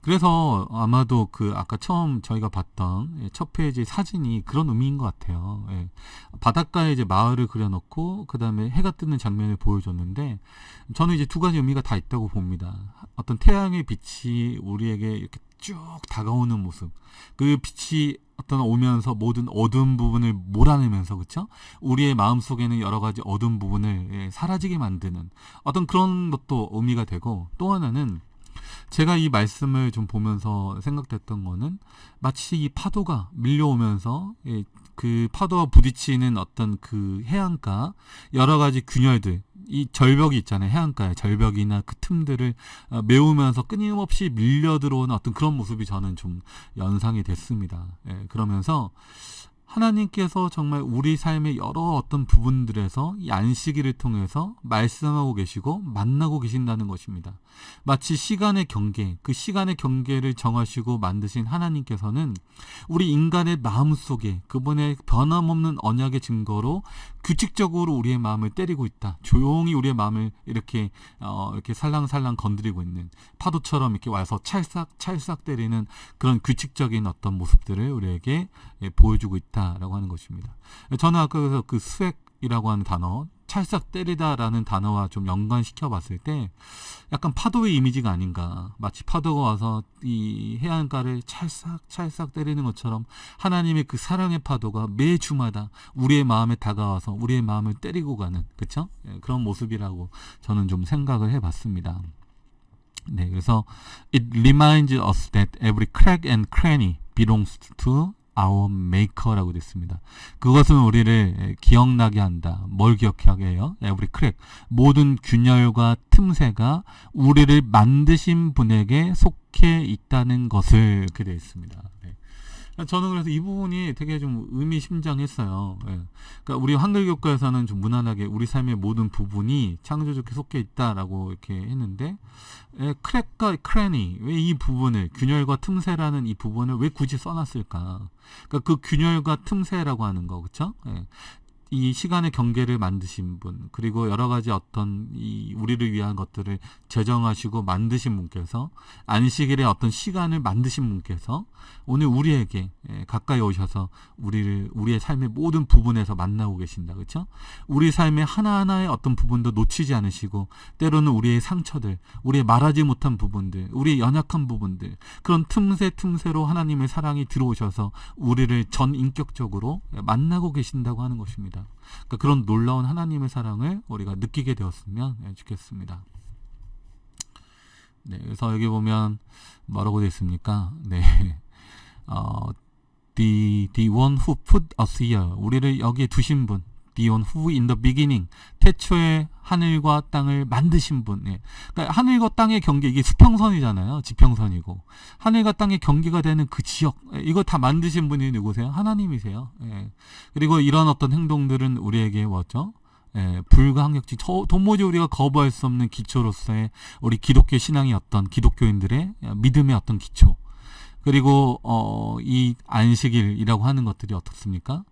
그래서 아마도 그 아까 처음 저희가 봤던 첫 페이지 사진이 그런 의미인 것 같아요. 바닷가에 이제 마을을 그려놓고 그 다음에 해가 뜨는 장면을 보여줬는데, 저는 이제 두 가지 의미가 다 있다고 봅니다. 어떤 태양의 빛이 우리에게 이렇게 쭉 다가오는 모습, 그 빛이 어떤 오면서 모든 어두운 부분을 몰아내면서, 그쵸? 우리의 마음속에는 여러 가지 어두운 부분을 사라지게 만드는 어떤 그런 것도 의미가 되고, 또 하나는 제가 이 말씀을 좀 보면서 생각됐던 거는, 마치 이 파도가 밀려오면서 그 파도와 부딪히는 어떤 그 해안가, 여러 가지 균열들, 이 절벽이 있잖아요. 해안가의 절벽이나 그 틈들을 메우면서 끊임없이 밀려 들어오는 어떤 그런 모습이 저는 좀 연상이 됐습니다. 그러면서 하나님께서 정말 우리 삶의 여러 어떤 부분들에서 이 안식일을 통해서 말씀하고 계시고 만나고 계신다는 것입니다. 마치 시간의 경계, 그 시간의 경계를 정하시고 만드신 하나님께서는 우리 인간의 마음속에 그분의 변함없는 언약의 증거로 규칙적으로 우리의 마음을 때리고 있다. 조용히 우리의 마음을 이렇게 살랑살랑 건드리고 있는 파도처럼 이렇게 와서 찰싹 때리는 그런 규칙적인 어떤 모습들을 우리에게 보여주고 있다라고 하는 것입니다. 저는 아까 그 스웩이라고 하는 단어, 찰싹 때리다라는 단어와 좀 연관시켜 봤을 때 약간 파도의 이미지가 아닌가. 마치 파도가 와서 이 해안가를 찰싹 때리는 것처럼 하나님의 그 사랑의 파도가 매 주마다 우리의 마음에 다가와서 우리의 마음을 때리고 가는, 그쵸? 예, 그런 모습이라고 저는 좀 생각을 해봤습니다. 네, 그래서 it reminds us that every crack and cranny belongs to our maker라고 됐습니다. 그것은 우리를 기억나게 한다. 뭘 기억하게 해요? every crack, 모든 균열과 틈새가 우리를 만드신 분에게 속해 있다는 것을 그렇게 되어 있습니다. 네. 저는 그래서 이 부분이 되게 좀 의미심장했어요. 예. 그러니까 우리 한글교과에서는 좀 무난하게 우리 삶의 모든 부분이 창조주께 속해 있다라고 이렇게 했는데, 크랙과 크래니, 왜 이 부분을, 균열과 틈새라는 이 부분을 왜 굳이 써놨을까? 그러니까 그 균열과 틈새라고 하는 거, 그쵸? 예. 이 시간의 경계를 만드신 분, 그리고 여러 가지 어떤 이 우리를 위한 것들을 제정하시고 만드신 분께서, 안식일에 어떤 시간을 만드신 분께서 오늘 우리에게 가까이 오셔서 우리의 삶의 모든 부분에서 만나고 계신다. 그렇죠? 우리 삶의 하나하나의 어떤 부분도 놓치지 않으시고, 때로는 우리의 상처들, 우리의 말하지 못한 부분들, 우리의 연약한 부분들, 그런 틈새로 하나님의 사랑이 들어오셔서 우리를 전인격적으로 만나고 계신다고 하는 것입니다. 그러니까 그런 놀라운 하나님의 사랑을 우리가 느끼게 되었으면 좋겠습니다. 네, 그래서 여기 보면 뭐라고 되어 있습니까? 네, the one who put us here, 우리를 여기에 두신 분, the one who in the beginning, 태초에 하늘과 땅을 만드신 분. 예. 그러니까 하늘과 땅의 경계, 이게 수평선이잖아요. 지평선이고 하늘과 땅의 경계가 되는 그 지역, 이거 다 만드신 분이 누구세요? 하나님이세요. 예. 그리고 이런 어떤 행동들은 우리에게 뭐죠? 불가항력적, 도무지 우리가 거부할 수 없는 기초로서의 우리 기독교 신앙의 어떤 기독교인들의 믿음의 어떤 기초, 그리고 이 안식일이라고 하는 것들이 어떻습니까?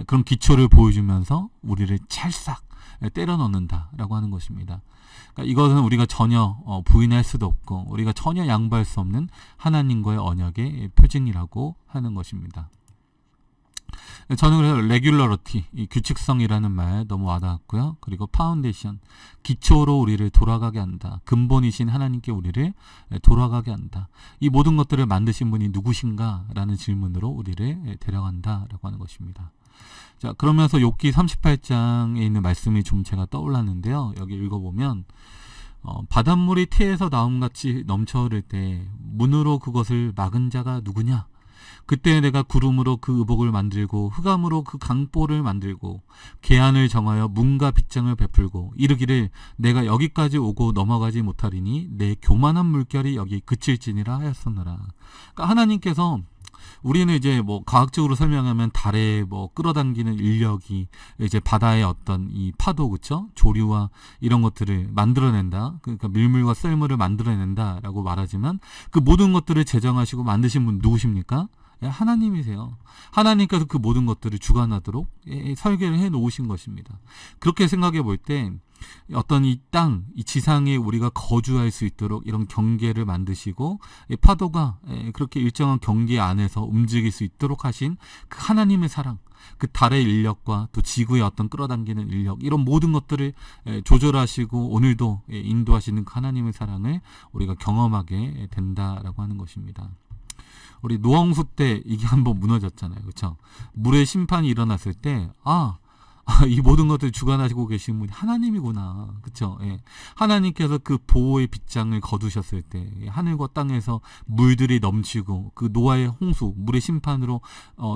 그런 기초를 보여주면서 우리를 찰싹 때려 넣는다라고 하는 것입니다. 그러니까 이것은 우리가 전혀 부인할 수도 없고 우리가 전혀 양보할 수 없는 하나님과의 언약의 표징이라고 하는 것입니다. 저는 그래서 레귤러리티, 이 규칙성이라는 말 너무 와닿았고요. 그리고 파운데이션, 기초로 우리를 돌아가게 한다. 근본이신 하나님께 우리를 돌아가게 한다. 이 모든 것들을 만드신 분이 누구신가? 라는 질문으로 우리를 데려간다라고 하는 것입니다. 자, 그러면서 욥기 38장에 있는 말씀이 좀 제가 떠올랐는데요. 여기 읽어보면 바닷물이 태에서 나옴같이 넘쳐 흐를 때 문으로 그것을 막은 자가 누구냐? 그때 내가 구름으로 그 의복을 만들고 흑암으로 그 강보를 만들고 계안을 정하여 문과 빗장을 베풀고 이르기를 내가 여기까지 오고 넘어가지 못하리니 내 교만한 물결이 여기 그칠지니라 하였었노라. 그러니까 하나님께서, 우리는 이제 뭐 과학적으로 설명하면 달에 뭐 끌어당기는 인력이 이제 바다의 어떤 이 파도, 그쵸? 조류와 이런 것들을 만들어낸다. 그러니까 밀물과 썰물을 만들어낸다라고 말하지만 그 모든 것들을 제정하시고 만드신 분 누구십니까? 하나님이세요. 하나님께서 그 모든 것들을 주관하도록 설계를 해 놓으신 것입니다. 그렇게 생각해 볼 때 어떤 이 땅, 이 지상에 우리가 거주할 수 있도록 이런 경계를 만드시고 파도가 그렇게 일정한 경계 안에서 움직일 수 있도록 하신 그 하나님의 사랑, 그 달의 인력과 또 지구의 어떤 끌어당기는 인력, 이런 모든 것들을 조절하시고 오늘도 인도하시는 그 하나님의 사랑을 우리가 경험하게 된다라고 하는 것입니다. 우리 노홍수 때 이게 한번 무너졌잖아요. 그렇죠? 물의 심판이 일어났을 때 이 모든 것들을 주관하시고 계신 분이 하나님이구나. 그렇죠? 예. 하나님께서 그 보호의 빗장을 거두셨을 때 하늘과 땅에서 물들이 넘치고 그 노아의 홍수, 물의 심판으로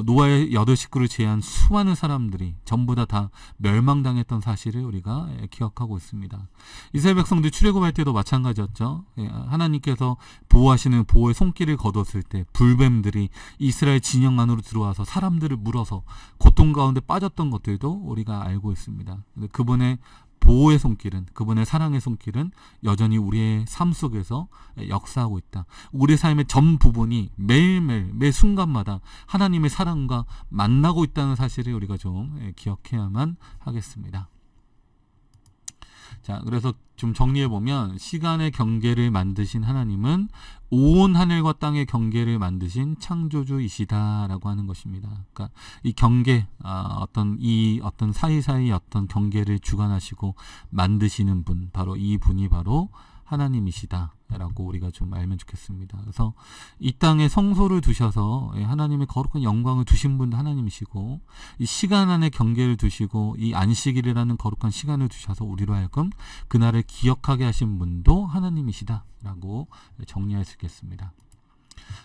노아의 8식구를 제한 수많은 사람들이 전부 다 멸망당했던 사실을 우리가 기억하고 있습니다. 이스라엘 백성들 출애굽할 때도 마찬가지였죠. 예. 하나님께서 보호하시는 보호의 손길을 거뒀을 때 불뱀들이 이스라엘 진영 안으로 들어와서 사람들을 물어서 고통 가운데 빠졌던 것들도 우리가 알고 있습니다. 그분의 보호의 손길은, 그분의 사랑의 손길은 여전히 우리의 삶 속에서 역사하고 있다. 우리 삶의 전 부분이 매일매일 매 순간마다 하나님의 사랑과 만나고 있다는 사실을 우리가 좀 기억해야만 하겠습니다. 자, 그래서 좀 정리해보면 시간의 경계를 만드신 하나님은 온 하늘과 땅의 경계를 만드신 창조주이시다라고 하는 것입니다. 그러니까 이 경계, 어떤 사이사이 어떤 경계를 주관하시고 만드시는 분, 바로 이 분이 바로 하나님이시다라고 우리가 좀 알면 좋겠습니다. 그래서 이 땅에 성소를 두셔서 하나님의 거룩한 영광을 두신 분도 하나님이시고, 이 시간 안에 경계를 두시고 이 안식일이라는 거룩한 시간을 두셔서 우리로 하여금 그날을 기억하게 하신 분도 하나님이시다라고 정리할 수 있겠습니다.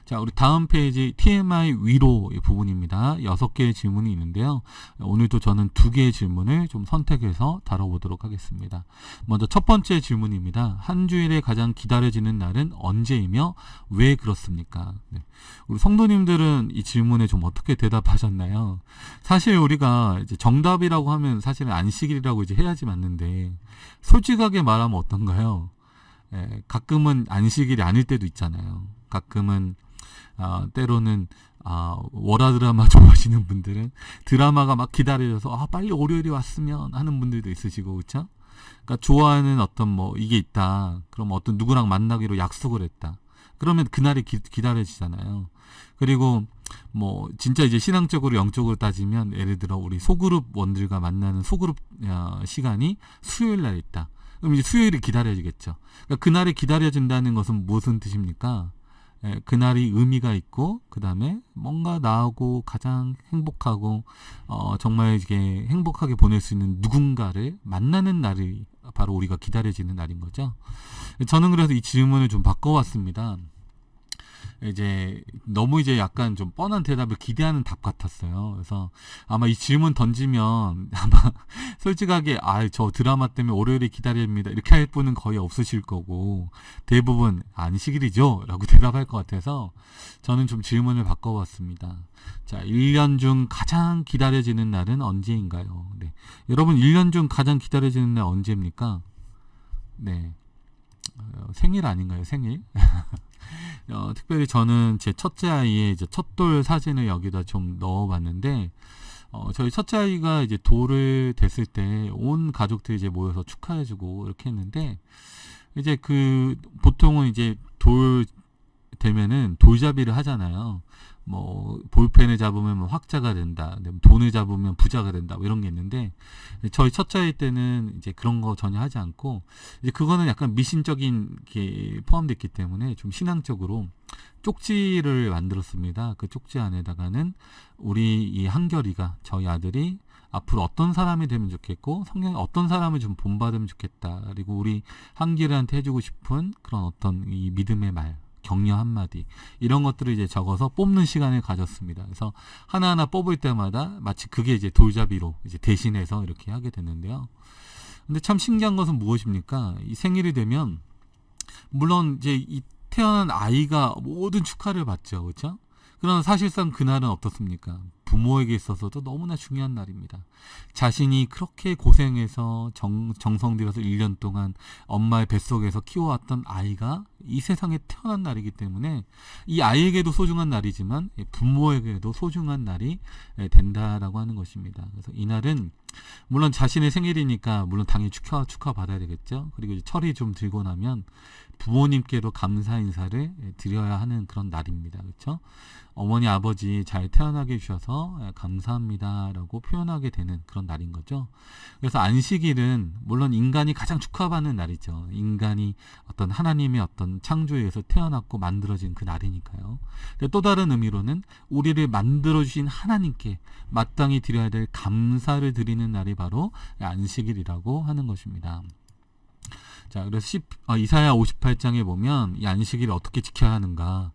자, 우리 다음 페이지 TMI 위로 부분입니다. 6개의 질문이 있는데요. 오늘도 저는 2개의 질문을 좀 선택해서 다뤄보도록 하겠습니다. 먼저 첫 번째 질문입니다. 한 주일에 가장 기다려지는 날은 언제이며 왜 그렇습니까? 네. 우리 성도님들은 이 질문에 좀 어떻게 대답하셨나요? 사실 우리가 이제 정답이라고 하면 사실은 안식일이라고 이제 해야지 맞는데, 솔직하게 말하면 어떤가요? 가끔은 안식일이 아닐 때도 있잖아요. 가끔은 때로는 월화 드라마 좋아하시는 분들은 드라마가 막 기다려져서 빨리 월요일이 왔으면 하는 분들도 있으시고, 그렇죠? 그러니까 좋아하는 어떤 뭐 이게 있다. 그럼 어떤 누구랑 만나기로 약속을 했다. 그러면 그날이 기다려지잖아요. 그리고 뭐 진짜 이제 신앙적으로 영적으로 따지면 예를 들어 우리 소그룹 원들과 만나는 소그룹 시간이 수요일 날 있다. 그럼 이제 수요일이 기다려지겠죠. 그러니까 그날이 기다려진다는 것은 무슨 뜻입니까? 그날이 의미가 있고, 그 다음에 뭔가 나하고 가장 행복하고 정말 이게 행복하게 보낼 수 있는 누군가를 만나는 날이 바로 우리가 기다려지는 날인 거죠. 저는 그래서 이 질문을 좀 바꿔왔습니다. 이제 너무 이제 약간 좀 뻔한 대답을 기대하는 답 같았어요. 그래서 아마 이 질문 던지면 아마 솔직하게 저 드라마 때문에 월요일에 기다립니다 이렇게 할 분은 거의 없으실 거고, 대부분 안식일이죠 라고 대답할 것 같아서 저는 좀 질문을 바꿔봤습니다. 자, 1년 중 가장 기다려지는 날은 언제인가요? 네. 여러분 1년 중 가장 기다려지는 날 언제입니까? 네. 생일 아닌가요? 생일? 특별히 저는 제 첫째 아이의 이제 첫돌 사진을 여기다 좀 넣어봤는데, 저희 첫째 아이가 이제 돌을 됐을 때 온 가족들이 이제 모여서 축하해주고 이렇게 했는데, 이제 보통은 이제 돌 되면은 돌잡이를 하잖아요. 뭐 볼펜을 잡으면 뭐 학자가 된다, 돈을 잡으면 부자가 된다, 뭐 이런 게 있는데, 저희 첫째 아이 때는 이제 그런 거 전혀 하지 않고, 이제 그거는 약간 미신적인 게 포함되어 있기 때문에 좀 신앙적으로 쪽지를 만들었습니다. 그 쪽지 안에다가는 우리 이 한결이가, 저희 아들이 앞으로 어떤 사람이 되면 좋겠고 성경에 어떤 사람을 좀 본받으면 좋겠다, 그리고 우리 한결이한테 해주고 싶은 그런 어떤 이 믿음의 말, 격려 한마디, 이런 것들을 이제 적어서 뽑는 시간을 가졌습니다. 그래서 하나하나 뽑을 때마다 마치 그게 이제 돌잡이로 이제 대신해서 이렇게 하게 됐는데요. 근데 참 신기한 것은 무엇입니까? 이 생일이 되면 물론 이제 이 태어난 아이가 모든 축하를 받죠, 그렇죠? 그러나 사실상 그날은 어떻습니까? 부모에게 있어서도 너무나 중요한 날입니다. 자신이 그렇게 고생해서 정성 들여서 1년 동안 엄마의 뱃속에서 키워왔던 아이가 이 세상에 태어난 날이기 때문에 이 아이에게도 소중한 날이지만 부모에게도 소중한 날이 된다라고 하는 것입니다. 그래서 이날은 물론 자신의 생일이니까 물론 당연히 축하 받아야 되겠죠. 그리고 이제 철이 좀 들고 나면 부모님께도 감사 인사를 드려야 하는 그런 날입니다. 그렇죠? 어머니 아버지 잘 태어나게 해주셔서 감사합니다라고 표현하게 되는 그런 날인 거죠. 그래서 안식일은 물론 인간이 가장 축하받는 날이죠. 인간이 어떤 하나님의 어떤 창조에 의해서 태어났고 만들어진 그 날이니까요. 또 다른 의미로는 우리를 만들어주신 하나님께 마땅히 드려야 될 감사를 드리는 날이 바로 안식일이라고 하는 것입니다. 자, 그래서 이사야 58장에 보면 이 안식일을 어떻게 지켜야 하는가.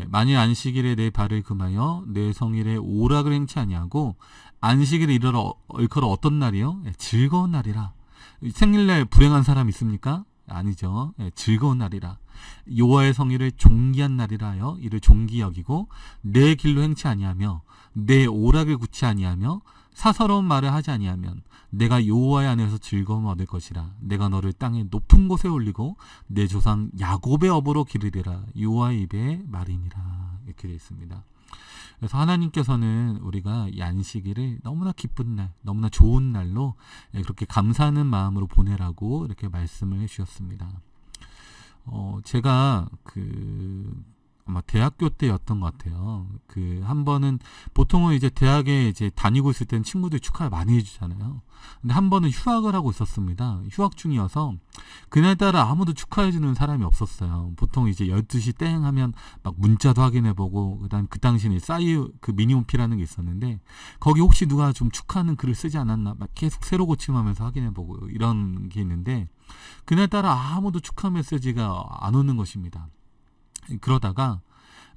만일 안식일에 내 발을 금하여 내 성일에 오락을 행치 아니하고 안식일에 이르러 일컬어 어떤 날이요? 즐거운 날이라. 생일날 불행한 사람 있습니까? 아니죠. 즐거운 날이라. 여호와의 성일을 존귀한 날이라 하여 이를 존귀 여기고 내 길로 행치 아니하며 내 오락을 굳지 아니하며 사서로운 말을 하지 아니하면 내가 여호와의 안에서 즐거움을 얻을 것이라. 내가 너를 땅의 높은 곳에 올리고 내 조상 야곱의 업으로 기르리라. 여호와의 입의 말이니라. 이렇게 되어 있습니다. 그래서 하나님께서는 우리가 이 안식일을 너무나 기쁜 날, 너무나 좋은 날로 그렇게 감사하는 마음으로 보내라고 이렇게 말씀을 해주셨습니다. 제가 아마 대학교 때였던 것 같아요. 한 번은, 보통은 이제 대학에 이제 다니고 있을 때는 친구들이 축하를 많이 해주잖아요. 근데 한 번은 휴학을 하고 있었습니다. 휴학 중이어서 그날따라 아무도 축하해주는 사람이 없었어요. 보통 이제 12시 땡 하면 막 문자도 확인해보고, 그다음 그 당시에 미니홈피라는 게 있었는데, 거기 혹시 누가 좀 축하하는 글을 쓰지 않았나 막 계속 새로 고침하면서 확인해보고 이런 게 있는데, 그날따라 아무도 축하 메시지가 안 오는 것입니다. 그러다가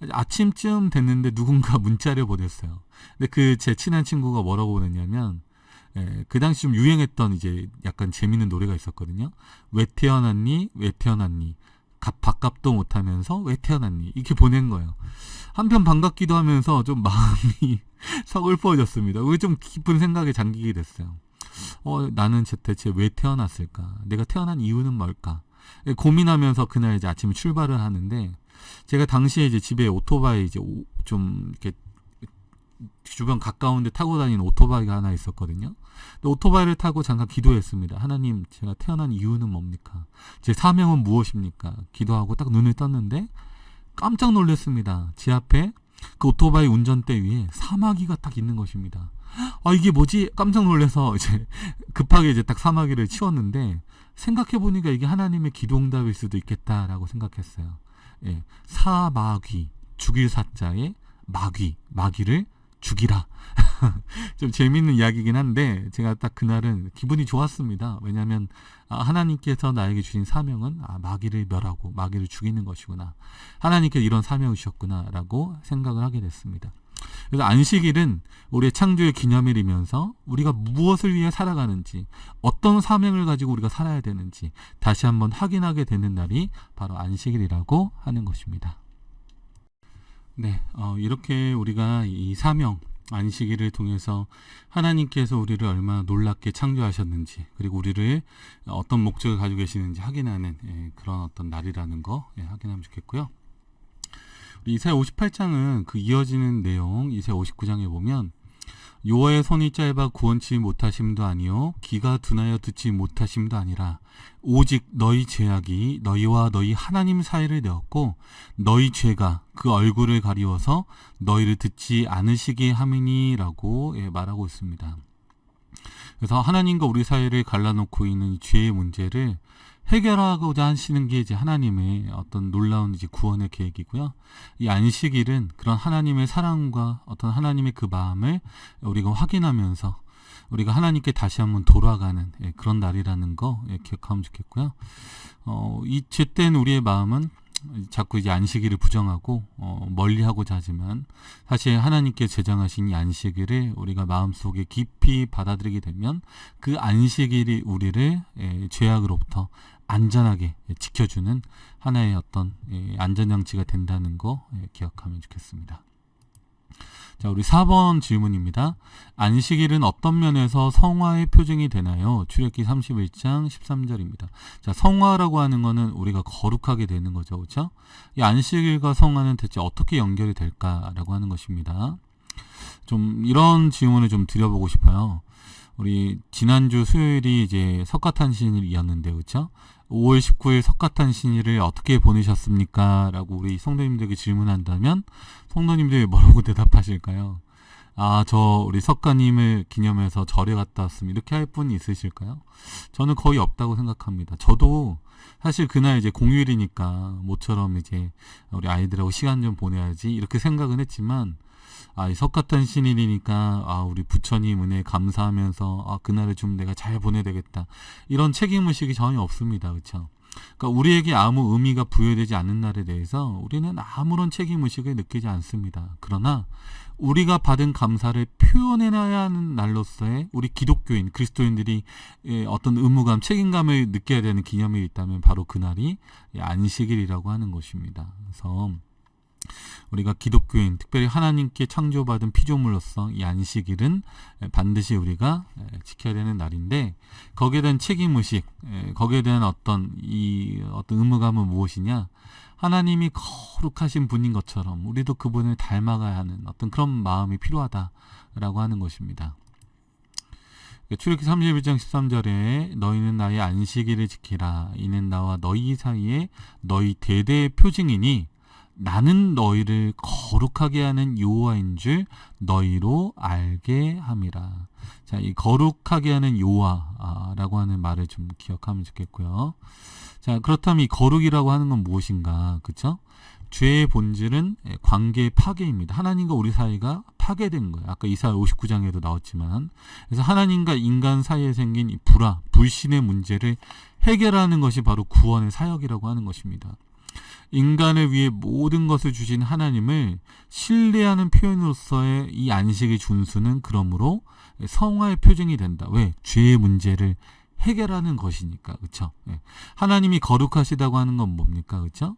아침쯤 됐는데 누군가 문자를 보냈어요. 근데 제 친한 친구가 뭐라고 보냈냐면, 그 당시 좀 유행했던 이제 약간 재밌는 노래가 있었거든요. 왜 태어났니? 왜 태어났니? 밥값도 못하면서 왜 태어났니? 이렇게 보낸 거예요. 한편 반갑기도 하면서 좀 마음이 서글퍼졌습니다. 그게 좀 깊은 생각에 잠기게 됐어요. 나는 대체 왜 태어났을까? 내가 태어난 이유는 뭘까? 고민하면서 그날 이제 아침에 출발을 하는데, 제가 당시에 이제 집에 오토바이 이제 좀 이렇게 주변 가까운데 타고 다니는 오토바이가 하나 있었거든요. 근데 오토바이를 타고 잠깐 기도했습니다. 하나님, 제가 태어난 이유는 뭡니까? 제 사명은 무엇입니까? 기도하고 딱 눈을 떴는데 깜짝 놀랐습니다. 제 앞에 그 오토바이 운전대 위에 사마귀가 딱 있는 것입니다. 이게 뭐지? 깜짝 놀라서 이제 급하게 이제 딱 사마귀를 치웠는데, 생각해보니까 이게 하나님의 기도응답일 수도 있겠다라고 생각했어요. 사마귀, 죽일 사자에 마귀를 죽이라. 좀 재밌는 이야기긴 한데, 제가 딱 그날은 기분이 좋았습니다. 왜냐하면 하나님께서 나에게 주신 사명은 마귀를 멸하고 마귀를 죽이는 것이구나, 하나님께서 이런 사명을 주셨구나 라고 생각을 하게 됐습니다. 그래서 안식일은 우리의 창조의 기념일이면서 우리가 무엇을 위해 살아가는지, 어떤 사명을 가지고 우리가 살아야 되는지 다시 한번 확인하게 되는 날이 바로 안식일이라고 하는 것입니다. 네, 이렇게 우리가 이 사명, 안식일을 통해서 하나님께서 우리를 얼마나 놀랍게 창조하셨는지, 그리고 우리를 어떤 목적을 가지고 계시는지 확인하는 그런 어떤 날이라는 거 확인하면 좋겠고요. 이사야 58장은 그 이어지는 내용, 이사야 59장에 보면, 여호와의 손이 짧아 구원치 못하심도 아니요 귀가 둔하여 듣지 못하심도 아니라 오직 너희 죄악이 너희와 너희 하나님 사이를 내었고 너희 죄가 그 얼굴을 가리워서 너희를 듣지 않으시게 함이니라고 말하고 있습니다. 그래서 하나님과 우리 사이를 갈라놓고 있는 죄의 문제를 해결하고자 하시는 게 이제 하나님의 어떤 놀라운 이제 구원의 계획이고요. 이 안식일은 그런 하나님의 사랑과 어떤 하나님의 그 마음을 우리가 확인하면서 우리가 하나님께 다시 한번 돌아가는 그런 날이라는 거 기억하면 좋겠고요. 이 죄된 우리의 마음은 자꾸 이제 안식일을 부정하고 멀리하고자 하지만, 사실 하나님께 제정하신 이 안식일을 우리가 마음속에 깊이 받아들이게 되면 그 안식일이 우리를 죄악으로부터 안전하게 지켜주는 하나의 어떤 안전장치가 된다는 거 기억하면 좋겠습니다. 자, 우리 4번 질문입니다. 안식일은 어떤 면에서 성화의 표징이 되나요? 출애굽기 31장 13절입니다. 자, 성화라고 하는 거는 우리가 거룩하게 되는 거죠. 그렇죠? 이 안식일과 성화는 대체 어떻게 연결이 될까라고 하는 것입니다. 좀 이런 질문을 좀 드려보고 싶어요. 우리 지난주 수요일이 이제 석가탄신일이었는데, 그렇죠? 5월 19일 석가탄신일을 어떻게 보내셨습니까? 라고 우리 성도님들에게 질문한다면 성도님들이 뭐라고 대답하실까요? 우리 석가님을 기념해서 절에 갔다 왔습니다, 이렇게 할 분이 있으실까요? 저는 거의 없다고 생각합니다. 저도 사실 그날 이제 공휴일이니까 모처럼 이제 우리 아이들하고 시간 좀 보내야지 이렇게 생각은 했지만, 이 석가탄신일이니까 우리 부처님 은혜에 감사하면서 그날을 좀 내가 잘 보내야 되겠다, 이런 책임의식이 전혀 없습니다. 그렇죠? 그러니까 우리에게 아무 의미가 부여되지 않는 날에 대해서 우리는 아무런 책임의식을 느끼지 않습니다. 그러나 우리가 받은 감사를 표현해놔야 하는 날로서의 우리 기독교인, 그리스도인들이 어떤 의무감, 책임감을 느껴야 되는 기념일이 있다면 바로 그날이 안식일이라고 하는 것입니다. 그래서 우리가 기독교인, 특별히 하나님께 창조받은 피조물로서 이 안식일은 반드시 우리가 지켜야 되는 날인데, 거기에 대한 책임의식, 거기에 대한 어떤 의무감은 무엇이냐? 하나님이 거룩하신 분인 것처럼 우리도 그분을 닮아가야 하는 어떤 그런 마음이 필요하다라고 하는 것입니다. 출애굽기 31장 13절에 너희는 나의 안식일을 지키라. 이는 나와 너희 사이에 너희 대대의 표징이니 나는 너희를 거룩하게 하는 여호와인 줄 너희로 알게 함이라. 자, 이 거룩하게 하는 여호와라고 하는 말을 좀 기억하면 좋겠고요. 자, 그렇다면 이 거룩이라고 하는 건 무엇인가? 그쵸? 죄의 본질은 관계의 파괴입니다. 하나님과 우리 사이가 파괴된 거예요. 아까 이사야 59장에도 나왔지만. 그래서 하나님과 인간 사이에 생긴 이 불신의 문제를 해결하는 것이 바로 구원의 사역이라고 하는 것입니다. 인간을 위해 모든 것을 주신 하나님을 신뢰하는 표현으로서의 이 안식의 준수는 그러므로 성화의 표징이 된다. 왜? 죄의 문제를 해결하는 것이니까. 그렇죠? 하나님이 거룩하시다고 하는 건 뭡니까? 그렇죠?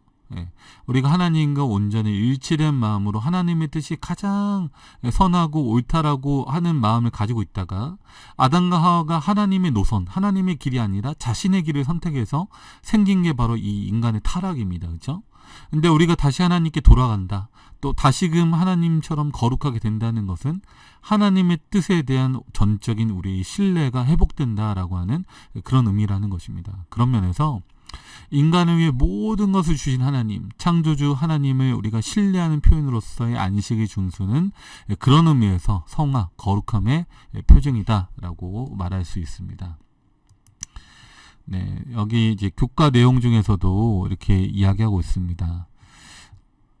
우리가 하나님과 온전히 일치된 마음으로 하나님의 뜻이 가장 선하고 옳다라고 하는 마음을 가지고 있다가 아담과 하와가 하나님의 노선, 하나님의 길이 아니라 자신의 길을 선택해서 생긴 게 바로 이 인간의 타락입니다. 그렇죠? 근데 우리가 다시 하나님께 돌아간다. 또 다시금 하나님처럼 거룩하게 된다는 것은 하나님의 뜻에 대한 전적인 우리의 신뢰가 회복된다라고 하는 그런 의미라는 것입니다. 그런 면에서 인간을 위해 모든 것을 주신 하나님, 창조주 하나님을 우리가 신뢰하는 표현으로서의 안식의 준수는 그런 의미에서 성화, 거룩함의 표징이다라고 말할 수 있습니다. 네, 여기 이제 교과 내용 중에서도 이렇게 이야기하고 있습니다.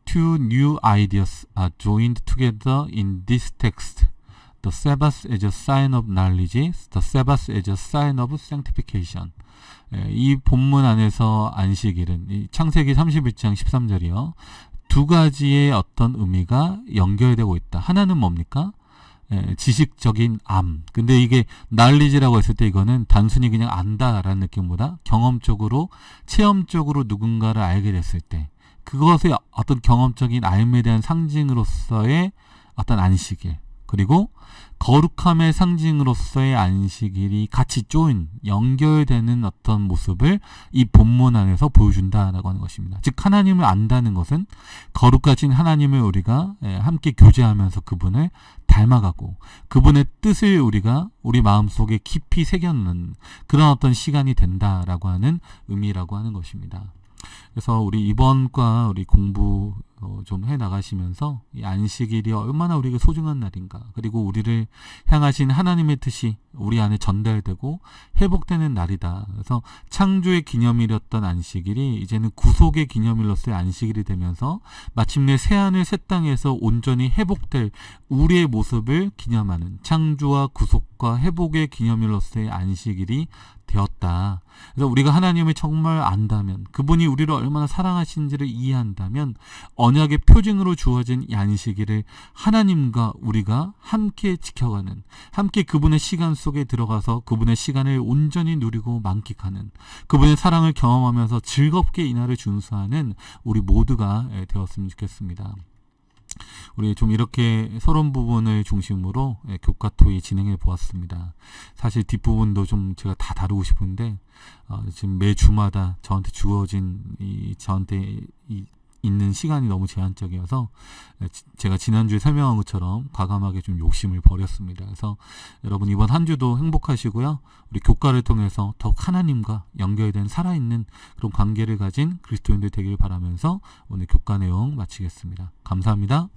Two new ideas are joined together in this text. The Sabbath as a sign of knowledge, the Sabbath as a sign of sanctification. 이 본문 안에서 안식일은 이 창세기 31장 13절이요. 두 가지의 어떤 의미가 연결되고 있다. 하나는 뭡니까? 지식적인 암. 근데 이게 knowledge라고 했을 때 이거는 단순히 그냥 안다라는 느낌보다 경험적으로, 체험적으로 누군가를 알게 됐을 때 그것의 어떤 경험적인 삶에 대한 상징으로서의 어떤 안식일. 그리고 거룩함의 상징으로서의 안식일이 같이 연결되는 어떤 모습을 이 본문 안에서 보여준다라고 하는 것입니다. 즉 하나님을 안다는 것은 거룩하신 하나님을 우리가 함께 교제하면서 그분을 닮아가고 그분의 뜻을 우리가 우리 마음속에 깊이 새겨놓는 그런 어떤 시간이 된다라고 하는 의미라고 하는 것입니다. 그래서 우리 이번과 우리 공부 좀 해 나가시면서 이 안식일이 얼마나 우리에게 소중한 날인가, 그리고 우리를 향하신 하나님의 뜻이 우리 안에 전달되고 회복되는 날이다. 그래서 창조의 기념일이었던 안식일이 이제는 구속의 기념일로서의 안식일이 되면서 마침내 새하늘 새 땅에서 온전히 회복될 우리의 모습을 기념하는 창조와 구속과 회복의 기념일로서의 안식일이 되었다. 그래서 우리가 하나님을 정말 안다면, 그분이 우리를 얼마나 사랑하신지를 이해한다면 언약의 표징으로 주어진 이 안식일을 하나님과 우리가 함께 지켜가는, 함께 그분의 시간 속에 들어가서 그분의 시간을 온전히 누리고 만끽하는, 그분의 사랑을 경험하면서 즐겁게 이 날을 준수하는 우리 모두가 되었으면 좋겠습니다. 우리 좀 이렇게 서론 부분을 중심으로 교과 토의 진행해 보았습니다. 사실 뒷부분도 좀 제가 다 다루고 싶은데 지금 매 주마다 저한테 주어진 저한테 있는 시간이 너무 제한적이어서 제가 지난주에 설명한 것처럼 과감하게 좀 욕심을 버렸습니다. 그래서 여러분 이번 한 주도 행복하시고요. 우리 교과를 통해서 더욱 하나님과 연결된 살아있는 그런 관계를 가진 그리스도인들 되길 바라면서 오늘 교과 내용 마치겠습니다. 감사합니다.